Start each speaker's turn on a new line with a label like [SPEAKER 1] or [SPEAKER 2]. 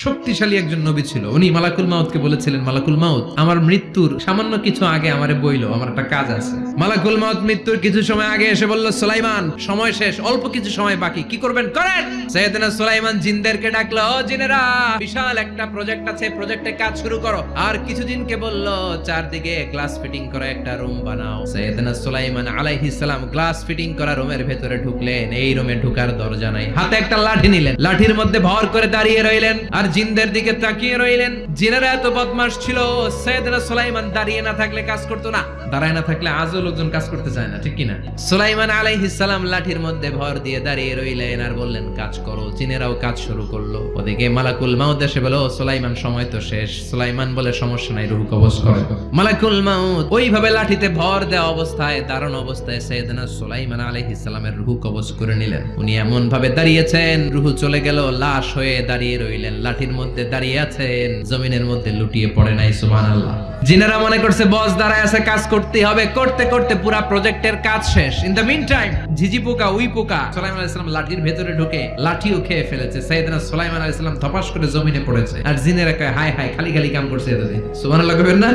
[SPEAKER 1] শক্তিশালী একজন নবী ছিল। উনি মালাকুল মাউতকে বলেছিলেন, মালাকুল মাউত, আমার মৃত্যুর সামান্য কিছু আগে আমারে বইলো, আমার একটা কাজ আছে। মালাকুল মাউত মৃত্যুর কিছু সময় আগে এসে বলল, সুলাইমান, সময় শেষ, অল্প কিছু সময় বাকি, কি করবেন করেন। সাইয়েদনা সুলাইমান জিনদেরকে ডাকলো, ও জিনেরা, বিশাল একটা প্রজেক্ট আছে, প্রজেক্টে কাজ শুরু করো। আর কিছু জিনকে বলল, চারদিকে গ্লাস ফিটিং করা একটা রুম বানাও। সাইয়েদনা সুলাইমান আলাইহিস সালাম গ্লাস ফিটিং করা রুমের ভেতরে ঢুকলেন। এই রুমে ঢোকার দরজা নাই, হাতে একটা লাঠি নিলেন, লাঠির মধ্যে ভর করে দাঁড়িয়ে রইলেন আর জিনদের দিকে তাকিয়ে রইলেন। জিনেরা এত বদমাশ ছিল, সাইয়েদনা সুলাইমান দাঁড়িয়ে না থাকলে কাজ করতো না, দাঁড়ায় না থাকলে আজও লোকজন কাজ করতে চায় না, ঠিক কিনা? সুলাইমান আলাইহিস সালাম লাঠির মধ্যে ভর দিয়ে দাঁড়িয়ে রইলেন আর বললেন, কাজ করো। জিনেরাও কাজ শুরু করলো। ওদিকে মালাকুল মাউত এসে বলো, সুলাইমান, সময় তো শেষ। সুলাইমান বলে, সমস্যা নাই, রূহ কবজ করো। মালাকুল মাউত ওইভাবে লাঠিতে ভর দেওয়া অবস্থায়, দাঁড়ানো অবস্থায় সাইয়েদনা সুলাইমান আলাইহিস সালামের রূহ কবজ করে নিলেন। উনি এমন ভাবে দাঁড়িয়েছেন, রূহ চলে গেল, লাশ হয়ে দাঁড়িয়ে রইলেন। লাঠির মধ্যে দাঁড়িয়ে আছেন, জমিনের মধ্যে লুটিয়ে পড়ে নাই। সুবহানাল্লাহ। জিনেরা মনে করছে বস দাঁড়ায় আছে, কাজ করতে হবে। করতে করতে পুরা প্রজেক্টের কাজ শেষ। ইন দ্য মিন টাইম ঝিঝি পোকা, উই পোকা সুলাইমান আলাইহিস সালাম লাঠির ভেতরে ঢুকে লাঠিও খেয়ে ফেলেছে। সাইয়েদনা সুলাইমান আলাইহিস সালাম ধপাস করে জমিনে পড়েছে। আর জিনেরা কয়, হায় হায়, খালি খালি কাম করছে এতদিন। সুবহানাল্লাহ কইবেন না?